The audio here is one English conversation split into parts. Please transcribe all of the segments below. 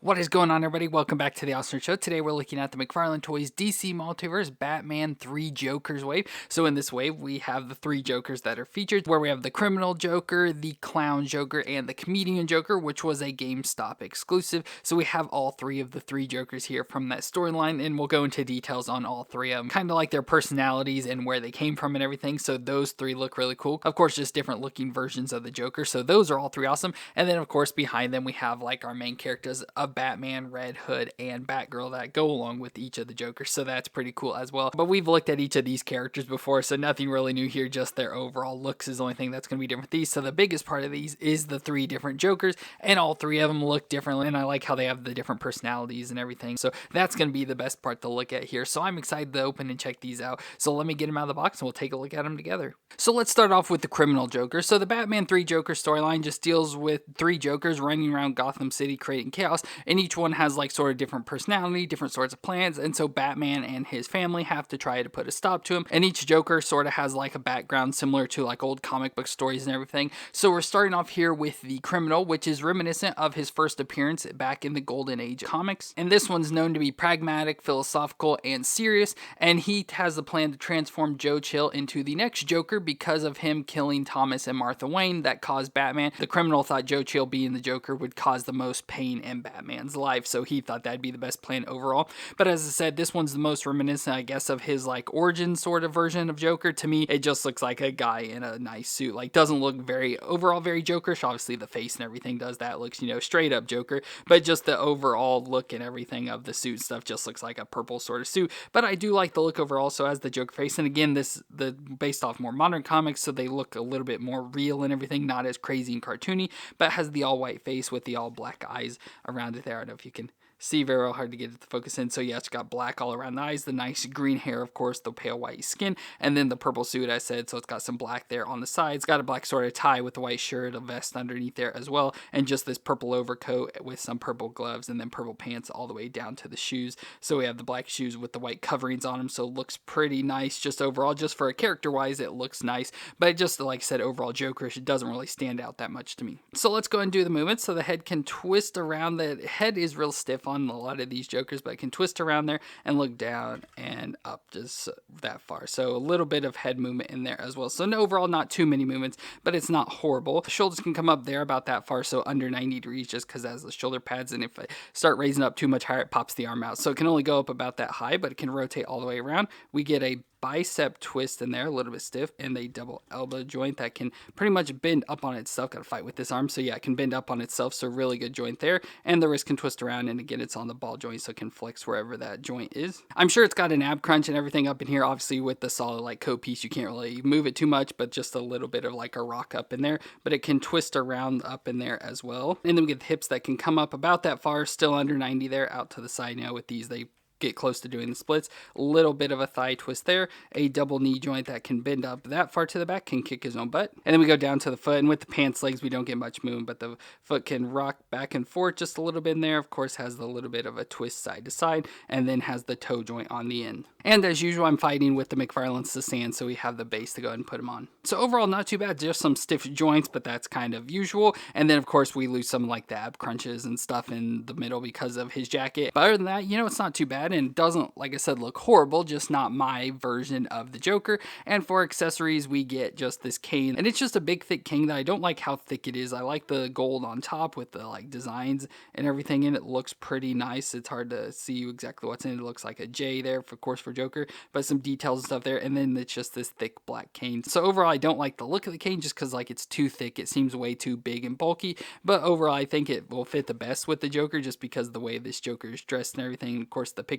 What is going on, everybody? Welcome back to the Austin Show. Today we're looking at the McFarlane Toys DC Multiverse Batman 3 Jokers wave. So in this wave, we have the 3 Jokers that are featured, where we have the Criminal Joker, the Clown Joker, and the Comedian Joker, which was a GameStop exclusive. So we have all 3 of the 3 Jokers here from that storyline, and we'll go into details on all 3 of them, kind of like their personalities and where they came from and everything. So those 3 look really cool. Of course, just different looking versions of the Joker. So those are all 3 awesome. And then, of course, behind them, we have like our main characters of Batman, Red Hood, and Batgirl that go along with each of the Jokers, so that's pretty cool as well. But we've looked at each of these characters before, so nothing really new here, just their overall looks is the only thing that's going to be different with these. So the biggest part of these is the 3 different Jokers, and all 3 of them look differently, and I like how they have the different personalities and everything, so that's going to be the best part to look at here. So I'm excited to open and check these out, so let me get them out of the box and we'll take a look at them together. So let's start off with the Criminal Joker. So the Batman 3 Joker storyline just deals with 3 Jokers running around Gotham City creating chaos, and each one has like sort of different personality, different sorts of plans, and so Batman and his family have to try to put a stop to him, and each Joker sort of has like a background similar to like old comic book stories and everything. So we're starting off here with the Criminal, which is reminiscent of his first appearance back in the Golden Age comics, and this one's known to be pragmatic, philosophical, and serious, and he has the plan to transform Joe Chill into the next Joker because of him killing Thomas and Martha Wayne that caused Batman. The Criminal thought Joe Chill being the Joker would cause the most pain in Batman's life, so he thought that'd be the best plan overall. But as I said, this one's the most reminiscent, I guess, of his like origin sort of version of Joker. To me, it just looks like a guy in a nice suit. Like, doesn't look very Jokerish. Obviously the face and everything does that, looks, you know, straight up Joker, but just the overall look and everything of the suit and stuff just looks like a purple sort of suit. But I do like the look overall. So as the Joker face, and again, the based off more modern comics, so they look a little bit more real and everything, not as crazy and cartoony, but has the all white face with the all black eyes around it there. I don't know if you can see, very hard to get it to focus in. So yeah, it's got black all around the eyes, the nice green hair, of course, the pale white skin, and then the purple suit, I said, so it's got some black there on the sides, got a black sort of tie with a white shirt, a vest underneath there as well, and just this purple overcoat with some purple gloves, and then purple pants all the way down to the shoes. So we have the black shoes with the white coverings on them, so it looks pretty nice just overall. Just for a character wise, it looks nice, but just like I said, overall Jokerish, it doesn't really stand out that much to me. So let's go and do the movements. So the head can twist around. The head is real stiff on a lot of these Jokers, but it can twist around there and look down and up just that far. So a little bit of head movement in there as well. So overall, not too many movements, but it's not horrible. The shoulders can come up there about that far, so under 90 degrees, just because it has the shoulder pads, and if I start raising up too much higher, it pops the arm out. So it can only go up about that high, but it can rotate all the way around. We get a bicep twist in there, a little bit stiff, and a double elbow joint that can pretty much bend up on itself. Gotta fight with this arm, so yeah, it can bend up on itself, so really good joint there. And the wrist can twist around, and again, it's on the ball joint, so it can flex wherever that joint is. I'm sure it's got an ab crunch and everything up in here. Obviously with the solid like coat piece, you can't really move it too much, but just a little bit of like a rock up in there, but it can twist around up in there as well. And then we get the hips that can come up about that far, still under 90 there, out to the side. Now with these, they get close to doing the splits. A little bit of a thigh twist there, a double knee joint that can bend up that far to the back, can kick his own butt. And then we go down to the foot, and with the pants legs, we don't get much movement, but the foot can rock back and forth just a little bit in there. Of course, has a little bit of a twist side to side, and then has the toe joint on the end. And as usual, I'm fighting with the McFarlane's to sand, so we have the base to go ahead and put them on. So overall, not too bad, just some stiff joints, but that's kind of usual. And then of course, we lose some like the ab crunches and stuff in the middle because of his jacket. But other than that, you know, it's not too bad, and doesn't, like I said, look horrible, just not my version of the Joker. And for accessories, we get just this cane, and it's just a big thick cane that I don't like how thick it is. I like the gold on top with the like designs and everything in it. Looks pretty nice. It's hard to see exactly what's in it. It looks like a J there, of course, for Joker, but some details and stuff there, and then it's just this thick black cane. So overall, I don't like the look of the cane just because like it's too thick. It seems way too big and bulky, but overall, I think it will fit the best with the Joker just because of the way this Joker is dressed and everything. Of course, the picture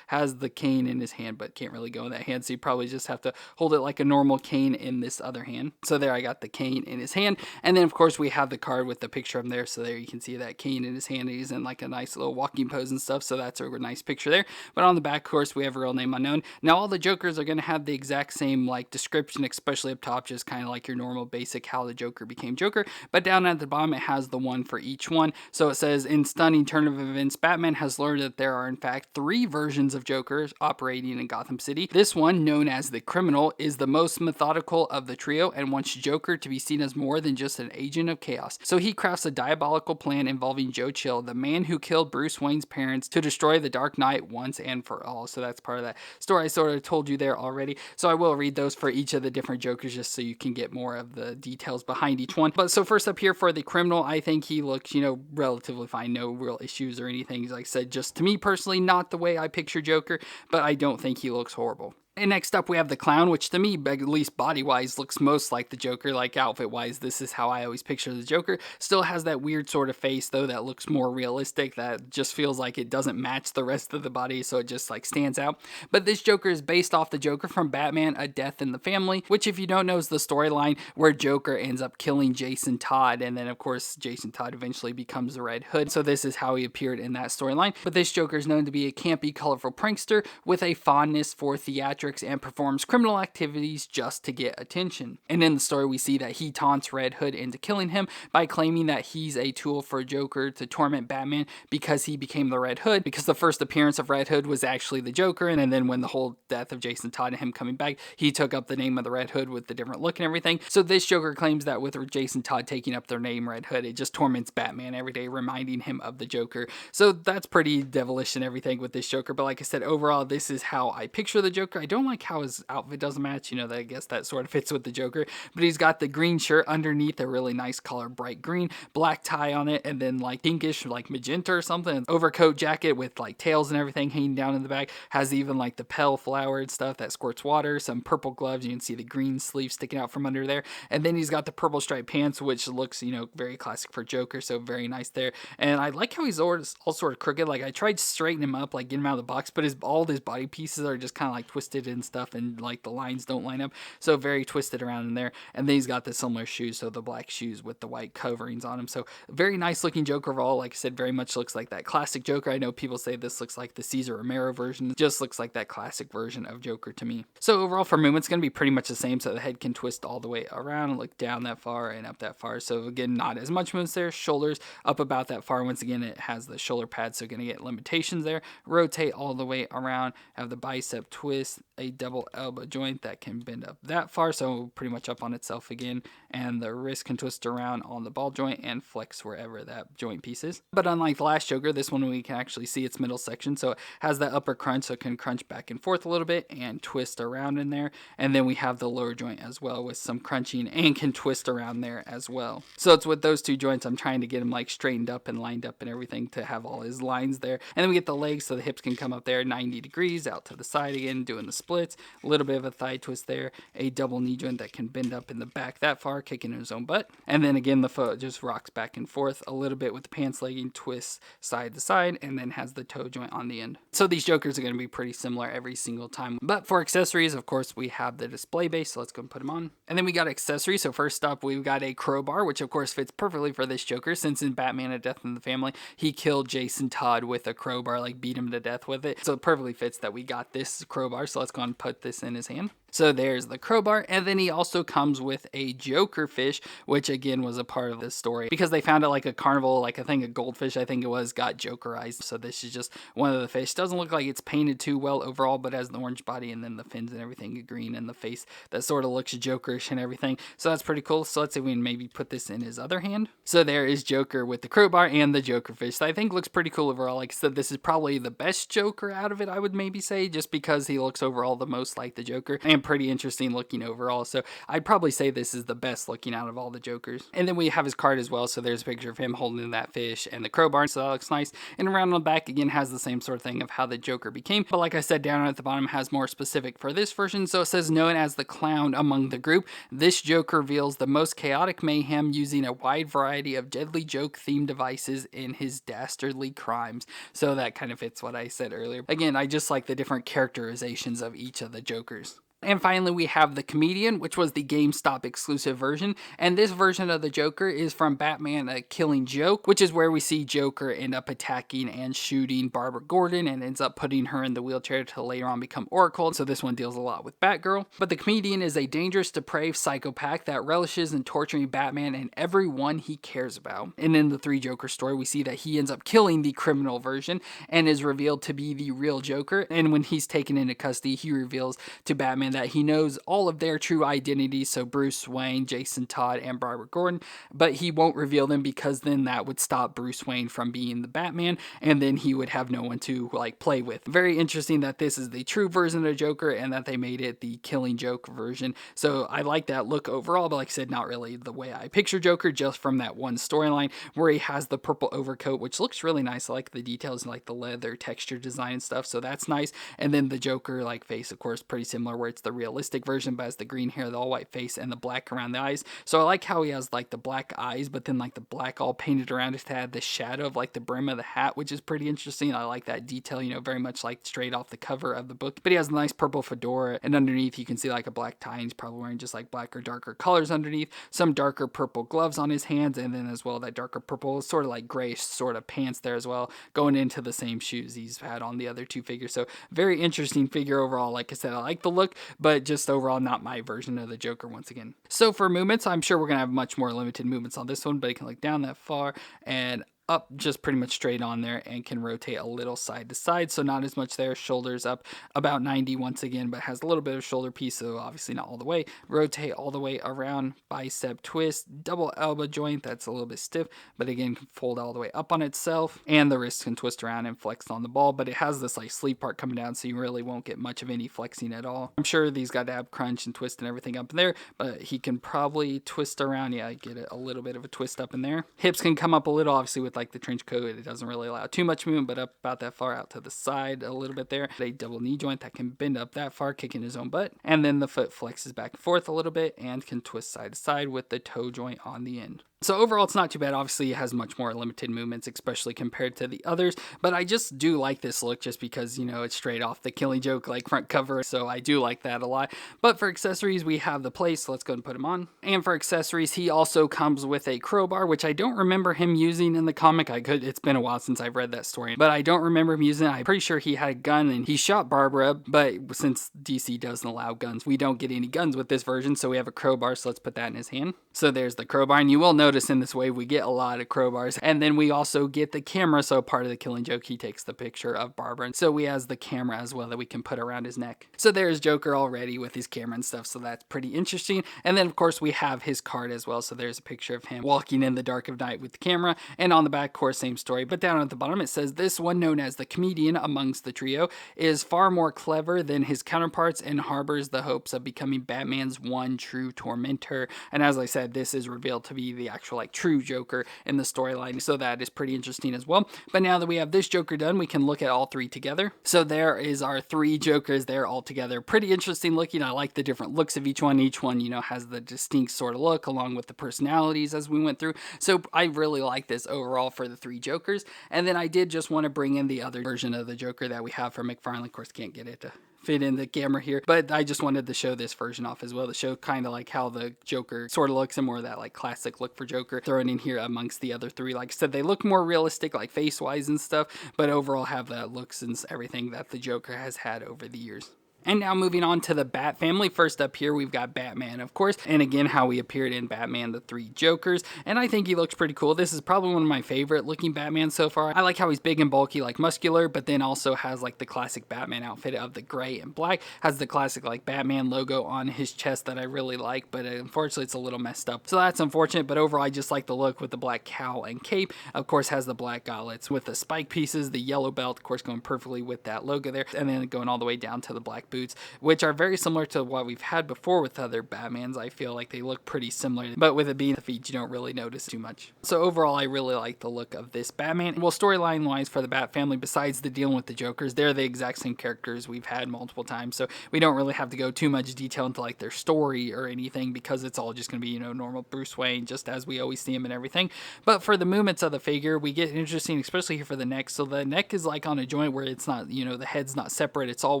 has the cane in his hand, but can't really go in that hand, so you probably just have to hold it like a normal cane in this other hand. So there, I got the cane in his hand, and then of course we have the card with the picture of him there, so there you can see that cane in his hand. He's in like a nice little walking pose and stuff, so that's a nice picture there. But on the back, of course, we have a real name unknown. Now all the Jokers are going to have the exact same like description, especially up top, just kind of like your normal basic how the Joker became Joker, but down at the bottom it has the one for each one. So it says, in stunning turn of events, Batman has learned that there are in fact 3 versions of Joker operating in Gotham City. This one, known as the Criminal, is the most methodical of the trio and wants Joker to be seen as more than just an agent of chaos. So he crafts a diabolical plan involving Joe Chill, the man who killed Bruce Wayne's parents, to destroy the Dark Knight once and for all. So that's part of that story I sort of told you there already. So I will read those for each of the different Jokers just so you can get more of the details behind each one. But so first up here for the Criminal, I think he looks, relatively fine. No real issues or anything. Like I said, just to me personally, not the way I picture Joker, but I don't think he looks horrible. And next up we have the Clown, which to me, at least body-wise, looks most like the Joker. Like outfit-wise, this is how I always picture the Joker. Still has that weird sort of face, though, that looks more realistic, that just feels like it doesn't match the rest of the body, so it just like stands out. But this Joker is based off the Joker from Batman, A Death in the Family, which if you don't know is the storyline where Joker ends up killing Jason Todd, and then of course Jason Todd eventually becomes the Red Hood. So this is how he appeared in that storyline. But this Joker is known to be a campy, colorful prankster with a fondness for theatrics and performs criminal activities just to get attention. And in the story we see that he taunts Red Hood into killing him by claiming that he's a tool for Joker to torment Batman because he became the Red Hood, because the first appearance of Red Hood was actually the Joker, and then when the whole death of Jason Todd and him coming back, he took up the name of the Red Hood with the different look and everything. So this Joker claims that with Jason Todd taking up their name Red Hood, it just torments Batman every day, reminding him of the Joker. So that's pretty devilish and everything with this Joker, but like I said, overall this is how I picture the Joker. I don't like how his outfit doesn't match, that I guess that sort of fits with the Joker, but he's got the green shirt underneath, a really nice color, bright green, black tie on it, and then like pinkish, like magenta or something, overcoat jacket with like tails and everything hanging down in the back, has even like the Pell flowered stuff that squirts water, some purple gloves, you can see the green sleeve sticking out from under there, and then he's got the purple striped pants, which looks, very classic for Joker, so very nice there. And I like how he's all sort of crooked. Like I tried straightening him up, like getting him out of the box, but all his body pieces are just kind of like twisted and stuff, and like the lines don't line up, so very twisted around in there. And then he's got the similar shoes, so the black shoes with the white coverings on them, so very nice looking Joker overall. Like I said, very much looks like that classic Joker. I know people say this looks like the Cesar Romero version, it just looks like that classic version of Joker to me. So overall for movement's going to be pretty much the same, so the head can twist all the way around and look down that far and up that far, so again not as much movements there. Shoulders up about that far, once again it has the shoulder pad, so going to get limitations there. Rotate all the way around, have the bicep twist, a double elbow joint that can bend up that far, so pretty much up on itself again, and the wrist can twist around on the ball joint and flex wherever that joint piece is. But unlike the last Joker, this one we can actually see its middle section, so it has that upper crunch, so it can crunch back and forth a little bit and twist around in there. And then we have the lower joint as well with some crunching and can twist around there as well. So it's with those two joints I'm trying to get him like straightened up and lined up and everything to have all his lines there. And then we get the legs, so the hips can come up there 90 degrees out to the side again, doing the splits, a little bit of a thigh twist there, a double knee joint that can bend up in the back that far, kicking in his own butt. And then again the foot just rocks back and forth a little bit with the pants legging, twists side to side, and then has the toe joint on the end. So these Jokers are going to be pretty similar every single time. But for accessories, of course, we have the display base, so let's go and put them on. And then we got accessories. So first up, we've got a crowbar, which of course fits perfectly for this Joker, since in Batman, A Death in the Family, he killed Jason Todd with a crowbar, like beat him to death with it. So it perfectly fits that we got this crowbar, so let's go and put this in his hand. So there's the crowbar, and then he also comes with a Joker fish, which again was a part of this story because they found it like a carnival, like I think a goldfish, I think it was, got Jokerized. So this is just one of the fish. Doesn't look like it's painted too well overall, but has the orange body and then the fins and everything green, and the face that sort of looks Jokerish and everything. So that's pretty cool. So let's see if we can maybe put this in his other hand. So there is Joker with the crowbar and the Joker fish. So I think looks pretty cool overall. Like I said, this is probably the best Joker out of it, I would maybe say, just because he looks overall the most like the Joker and pretty interesting looking overall. So I'd probably say this is the best looking out of all the Jokers. And then we have his card as well, so there's a picture of him holding that fish and the crowbar, so that looks nice. And around on the back again has the same sort of thing of how the Joker became, but like I said, down at the bottom has more specific for this version. So it says, known as the clown among the group, this Joker reveals the most chaotic mayhem using a wide variety of deadly joke themed devices in his dastardly crimes. So that kind of fits what I said earlier. Again, I just like the different characterizations of each of the Jokers. And finally, we have the Comedian, which was the GameStop exclusive version. And this version of the Joker is from Batman A Killing Joke, which is where we see Joker end up attacking and shooting Barbara Gordon and ends up putting her in the wheelchair to later on become Oracle. So this one deals a lot with Batgirl. But the Comedian is a dangerous, depraved psychopath that relishes in torturing Batman and everyone he cares about. And in the Three Joker story, we see that he ends up killing the criminal version and is revealed to be the real Joker. And when he's taken into custody, he reveals to Batman that he knows all of their true identities, so Bruce Wayne, Jason Todd, and Barbara Gordon, but he won't reveal them because then that would stop Bruce Wayne from being the Batman, and then he would have no one to like play with. Very interesting that this is the true version of Joker and that they made it the Killing Joke version. So I like that look overall, but like I said, not really the way I picture Joker, just from that one storyline where he has the purple overcoat, which looks really nice. I like the details and like the leather texture design and stuff, so that's nice. And then the Joker like face, of course, pretty similar, where it's the realistic version but has the green hair, the all white face, and the black around the eyes. So I like how he has like the black eyes, but then like the black all painted around it to add the shadow of like the brim of the hat, which is pretty interesting. I like that detail, you know, very much like straight off the cover of the book. But he has a nice purple fedora, and underneath you can see like a black tie, and he's probably wearing just like black or darker colors underneath, some darker purple gloves on his hands, and then as well that darker purple sort of like grayish sort of pants there as well, going into the same shoes he's had on the other two figures. So very interesting figure overall. Like I said, I like the look, but just overall not my version of the Joker once again. So for movements, I'm sure we're gonna have much more limited movements on this one, but he can look down that far and up just pretty much straight on there, and can rotate a little side to side, so not as much there. Shoulders up about 90 once again, but has a little bit of shoulder piece, so obviously not all the way. Rotate all the way around, bicep twist, double elbow joint, that's a little bit stiff, but again can fold all the way up on itself, and the wrist can twist around and flex on the ball, but it has this like sleeve part coming down, so you really won't get much of any flexing at all. I'm sure these got to have crunch and twist and everything up in there, but he can probably twist around. Yeah, I get it, a little bit of a twist up in there. Hips can come up a little, obviously with like the trench coat, it doesn't really allow too much movement, but up about that far out to the side a little bit there. A double knee joint that can bend up that far, kicking his own butt, and then the foot flexes back and forth a little bit and can twist side to side with the toe joint on the end. So overall, it's not too bad. Obviously, it has much more limited movements, especially compared to the others. But I just do like this look just because, you know, it's straight off the Killing Joke like front cover. So I do like that a lot. But for accessories, we have the place. So let's go and put him on. And for accessories, he also comes with a crowbar, which I don't remember him using in the comic. It's been a while since I've read that story, but I don't remember him using it. I'm pretty sure he had a gun and he shot Barbara. But since DC doesn't allow guns, we don't get any guns with this version. So we have a crowbar. So let's put that in his hand. So there's the crowbar. And you will notice in this wave we get a lot of crowbars, and then we also get the camera. So part of the Killing Joke, he takes the picture of Barbara, and so we has the camera as well that we can put around his neck. So there's Joker already with his camera and stuff, so that's pretty interesting. And then of course we have his card as well, so there's a picture of him walking in the dark of night with the camera, and on the back, of course, same story, but down at the bottom it says, this one, known as the Comedian amongst the trio, is far more clever than his counterparts and harbors the hopes of becoming Batman's one true tormentor. And as I said, this is revealed to be the actual like true Joker in the storyline, so that is pretty interesting as well. But now that we have this Joker done, we can look at all three together. So there is our three Jokers there all together. Pretty interesting looking. I like the different looks of each one. Each one, you know, has the distinct sort of look along with the personalities as we went through. So I really like this overall for the three Jokers. And then I did just want to bring in the other version of the Joker that we have from McFarlane. Of course, can't get it to fit in the camera here, but I just wanted to show this version off as well to show kind of like how the Joker sort of looks, and more of that like classic look for Joker thrown in here amongst the other three. Like I said, they look more realistic like face wise and stuff, but overall have that looks and everything that the Joker has had over the years. And now moving on to the Bat family. First up here, we've got Batman, of course, and again, how he appeared in Batman, the Three Jokers, and I think he looks pretty cool. This is probably one of my favorite looking Batman so far. I like how he's big and bulky, like muscular, but then also has like the classic Batman outfit of the gray and black, has the classic like Batman logo on his chest that I really like, but unfortunately it's a little messed up. So that's unfortunate, but overall I just like the look with the black cowl and cape. Of course, has the black gauntlets with the spike pieces, the yellow belt, of course, going perfectly with that logo there, and then going all the way down to the black boots, which are very similar to what we've had before with other Batmans. I feel like they look pretty similar, but with it being the feet, you don't really notice too much. So overall, I really like the look of this Batman. Well, storyline wise for the Bat family, besides the dealing with the Jokers, they're the exact same characters we've had multiple times, so we don't really have to go too much detail into like their story or anything, because it's all just going to be, you know, normal Bruce Wayne, just as we always see him and everything. But for the movements of the figure, we get interesting, especially here for the neck. So the neck is like on a joint where it's not, you know, the head's not separate, it's all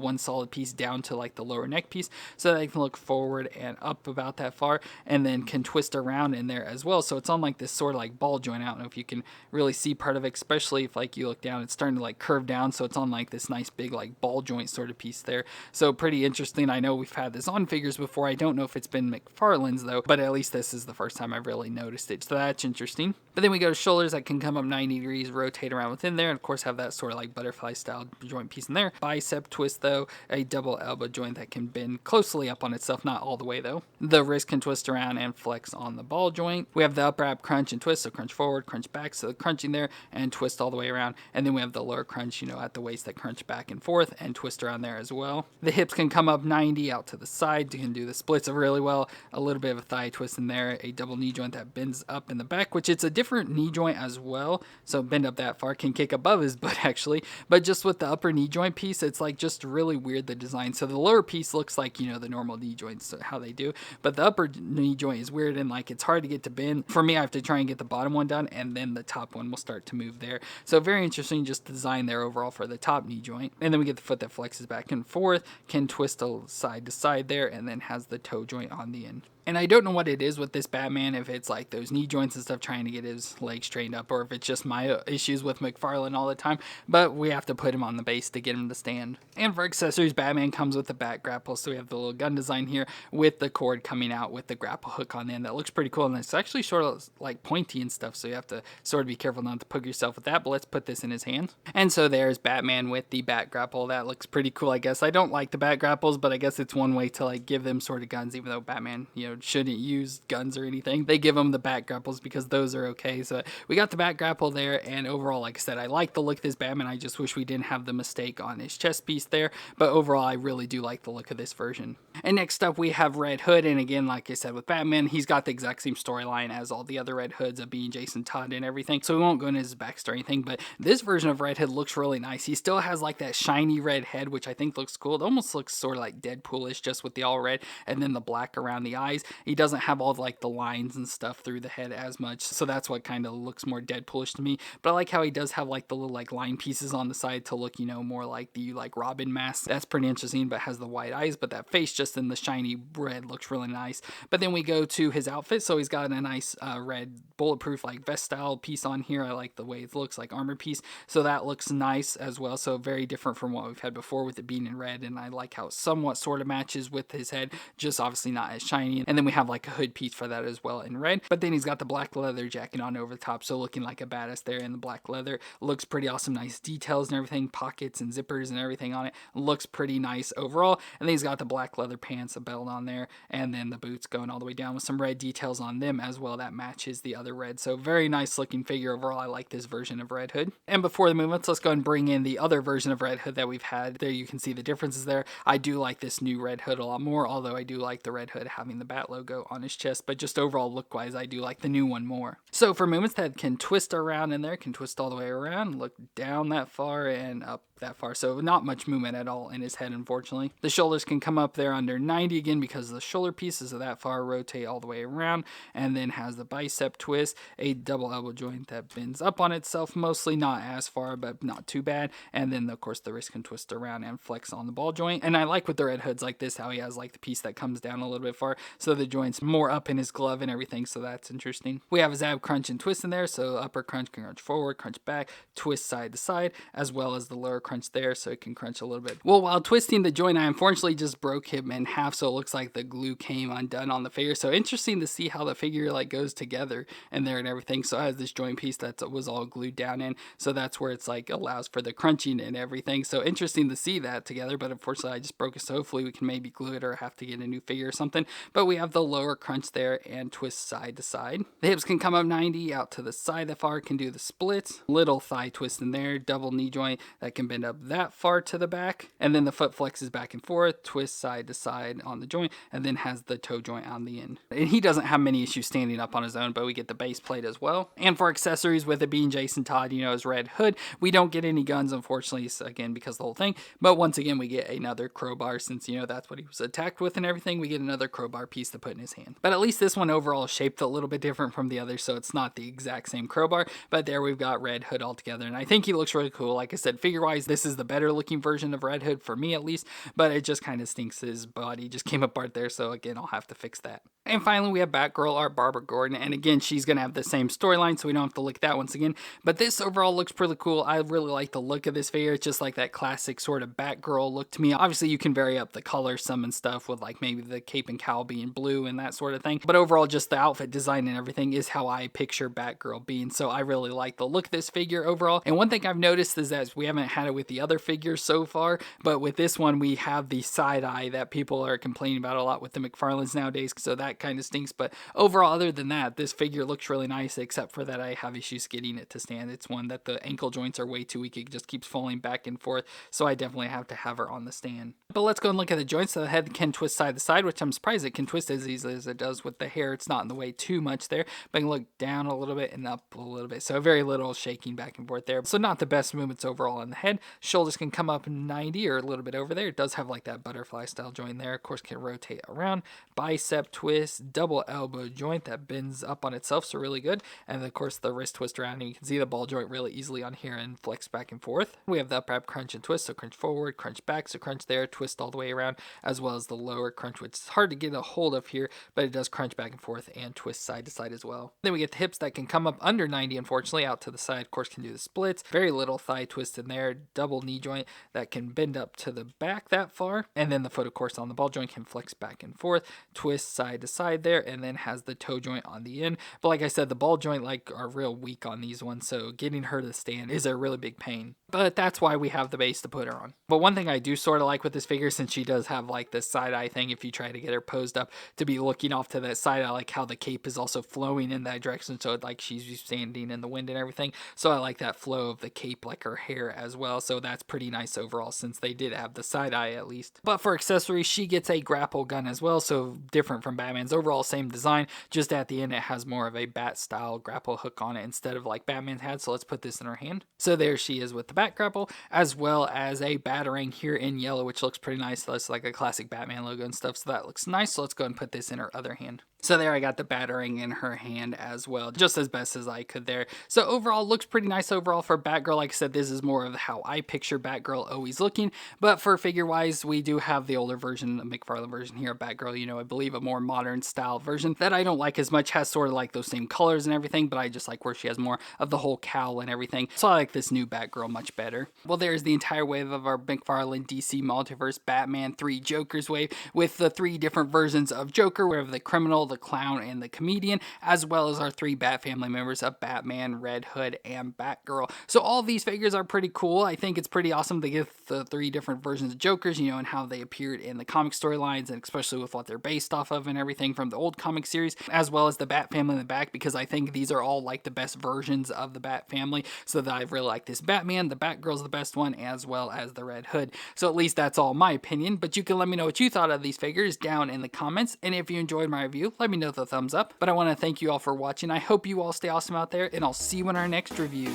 one solid piece down to like the lower neck piece so that they can look forward and up about that far, and then can twist around in there as well. So it's on like this sort of like ball joint. I don't know if you can really see part of it, especially if like you look down, it's starting to like curve down. So it's on like this nice big like ball joint sort of piece there. So pretty interesting. I know we've had this on figures before. I don't know if it's been McFarlane's though, but at least this is the first time I've really noticed it. So that's interesting. But then we go to shoulders that can come up 90 degrees, rotate around within there, and of course have that sort of like butterfly style joint piece in there. Bicep twist though, a double elbow joint that can bend closely up on itself, not all the way though. The wrist can twist around and flex on the ball joint. We have the upper ab crunch and twist, so crunch forward, crunch back, so the crunching there and twist all the way around. And then we have the lower crunch, at the waist that crunch back and forth and twist around there as well. The hips can come up 90 out to the side. You can do the splits really well. A little bit of a thigh twist in there, a double knee joint that bends up in the back, which it's a different knee joint as well. So bend up that far, can kick above his butt actually, but just with the upper knee joint piece, it's like just really weird, the design. So the lower piece looks like, the normal knee joints, how they do, but the upper knee joint is weird and like it's hard to get to bend. For me, I have to try and get the bottom one done and then the top one will start to move there. So very interesting just design there overall for the top knee joint. And then we get the foot that flexes back and forth, can twist side to side there, and then has the toe joint on the end. And I don't know what it is with this Batman, if it's like those knee joints and stuff trying to get his legs straightened up, or if it's just my issues with McFarlane all the time, but we have to put him on the base to get him to stand. And for accessories, Batman comes with the bat grapple, so we have the little gun design here with the cord coming out with the grapple hook on the end. That looks pretty cool, and it's actually sort of like pointy and stuff, so you have to sort of be careful not to poke yourself with that, but let's put this in his hand. And so there's Batman with the bat grapple. That looks pretty cool, I guess. I don't like the bat grapples, but I guess it's one way to like give them sort of guns, even though Batman, shouldn't use guns or anything. They give them the bat grapples because those are okay. So we got the bat grapple there, and overall, like I said, I like the look of this Batman. I just wish we didn't have the mistake on his chest piece there, but overall, I really do like the look of this version. And next up, we have Red Hood, and again, like I said with Batman, he's got the exact same storyline as all the other Red Hoods of being Jason Todd and everything, so we won't go into his backstory or anything, but this version of Red Hood looks really nice. He still has like that shiny red head, which I think looks cool. It almost looks sort of like Deadpoolish, just with the all red and then the black around the eyes. He doesn't have all like the lines and stuff through the head as much, so that's what kind of looks more Deadpoolish to me. But I like how he does have like the little like line pieces on the side to look, more like the like Robin mask. That's pretty interesting, but has the white eyes, but that face just in the shiny red looks really nice. But then we go to his outfit, so he's got a nice red bulletproof like vest style piece on here. I like the way it looks, like armor piece, so that looks nice as well. So very different from what we've had before with it being in red, and I like how it somewhat sort of matches with his head, just obviously not as shiny. And then we have like a hood piece for that as well in red, but then he's got the black leather jacket on over the top, so looking like a badass there in the black leather. Looks pretty awesome, nice details and everything, pockets and zippers and everything on it. Looks pretty nice overall. And then he's got the black leather pants, a belt on there, and then the boots going all the way down with some red details on them as well that matches the other red. So very nice looking figure overall. I like this version of Red Hood. And before the movements, let's go and bring in the other version of Red Hood that we've had. There you can see the differences there. I do like this new Red Hood a lot more, although I do like the Red Hood having the bat logo on his chest, but just overall look wise, I do like the new one more. So for movements that can twist around in there, can twist all the way around, look down that far and up that far, so not much movement at all in his head, unfortunately. The shoulders can come up there under 90 again because the shoulder pieces are that far, rotate all the way around, and then has the bicep twist, a double elbow joint that bends up on itself, mostly not as far, but not too bad, and then of course the wrist can twist around and flex on the ball joint. And I like with the Red Hoods like this how he has like the piece that comes down a little bit far, so the joint's more up in his glove and everything, so that's interesting. We have his ab crunch and twist in there, so upper crunch can crunch forward, crunch back, twist side to side, as well as the lower crunch there, so it can crunch a little bit. Well, while twisting the joint, I unfortunately just broke him in half, so it looks like the glue came undone on the figure. So interesting to see how the figure like goes together in there and everything. So it has this joint piece that was all glued down in, so that's where it's like allows for the crunching and everything. So interesting to see that together, but unfortunately I just broke it, so hopefully we can maybe glue it or have to get a new figure or something. But we have the lower crunch there and twist side to side. The hips can come up 90 out to the side that far, can do the splits, little thigh twist in there, double knee joint that can bend up that far to the back, and then the foot flexes back and forth, twist side to side on the joint, and then has the toe joint on the end. And he doesn't have many issues standing up on his own, but we get the base plate as well. And for accessories, with it being Jason Todd, his Red Hood, we don't get any guns, unfortunately, again, because of the whole thing. But once again, we get another crowbar, since, that's what he was attacked with and everything. We get another crowbar piece to put in his hand. But at least this one overall is shaped a little bit different from the others, so it's not the exact same crowbar, but there we've got Red Hood all together, and I think he looks really cool. Like I said, figure-wise, this is the better looking version of Red Hood for me at least, but it just kind of stinks. His body just came apart there, so again, I'll have to fix that. And finally, we have Batgirl, our Barbara Gordon, and again, she's going to have the same storyline, so we don't have to look at that once again, but this overall looks pretty cool. I really like the look of this figure. It's just like that classic sort of Batgirl look to me. Obviously, you can vary up the color some and stuff with like maybe the cape and cowl being blue and that sort of thing, but overall, just the outfit design and everything is how I picture Batgirl being, so I really like the look of this figure overall. And one thing I've noticed is that we haven't had it with the other figures so far, but with this one, we have the side eye that people are complaining about a lot with the McFarlanes nowadays, so that kind of stinks. But overall, other than that, this figure looks really nice, except for that I have issues getting it to stand. It's one that the ankle joints are way too weak. It just keeps falling back and forth, so I definitely have to have her on the stand. But let's go and look at the joints. So the head can twist side to side, which I'm surprised it can twist as easily as it does with the hair. It's not in the way too much there, but I can look down a little bit and up a little bit, so very little shaking back and forth there. So not the best movements overall on the head. Shoulders can come up 90 or a little bit over there. It does have like that butterfly style joint there. Of course, can rotate around. Bicep twist, double elbow joint that bends up on itself, so really good. And of course the wrist twist around, and you can see the ball joint really easily on here and flex back and forth. We have the upper ab crunch and twist, so crunch forward, crunch back, so crunch there, twist all the way around, as well as the lower crunch, which is hard to get a hold of here, but it does crunch back and forth and twist side to side as well. Then we get the hips that can come up under 90, unfortunately, out to the side. Of course, can do the splits, very little thigh twist in there, double knee joint that can bend up to the back that far, and then the foot, of course, on the ball joint can flex back and forth, twist side to side there, and then has the toe joint on the end. But like I said, the ball joint like are real weak on these ones, so getting her to stand is a really big pain. But that's why we have the base to put her on. But one thing I do sort of like with this figure, since she does have like this side eye thing, if you try to get her posed up to be looking off to that side, I like how the cape is also flowing in that direction, so it, like she's standing in the wind and everything. So I like that flow of the cape, like her hair as well. So that's pretty nice overall, since they did have the side eye at least. But for accessories, she gets a grapple gun as well, so different from Batman's. Overall, same design, just at the end it has more of a bat style grapple hook on it instead of like Batman had. So let's put this in her hand. So there she is with the bat grapple, as well as a batarang here in yellow, which looks pretty nice. That's like a classic Batman logo and stuff, so that looks nice. So let's go and put this in her other hand. So there I got the batarang in her hand as well, just as best as I could there. So overall, looks pretty nice overall for Batgirl. Like I said, this is more of how I picture Batgirl always looking, but for figure wise, we do have the older version, the McFarlane version here of Batgirl, you know, I believe a more modern style version that I don't like as much, has sort of like those same colors and everything, but I just like where she has more of the whole cowl and everything. So I like this new Batgirl much better. Well, there's the entire wave of our McFarlane DC Multiverse Batman 3 Jokers wave, with the 3 different versions of Joker. We have the criminal, the clown, and the comedian, as well as our 3 Bat family members of Batman, Red Hood, and Batgirl. So all these figures are pretty cool. I think it's pretty awesome to get the 3 different versions of Jokers, you know, and how they appeared in the comic storylines, and especially with what they're based off of and everything from the old comic series, as well as the Bat family in the back, because I think these are all like the best versions of the Bat family. So that I really like this Batman, the Batgirl's the best one, as well as the Red Hood. So at least that's all my opinion, but you can let me know what you thought of these figures down in the comments, and if you enjoyed my review, let me know with a thumbs up. But I want to thank you all for watching. I hope you all stay awesome out there, and I'll see you in our next review.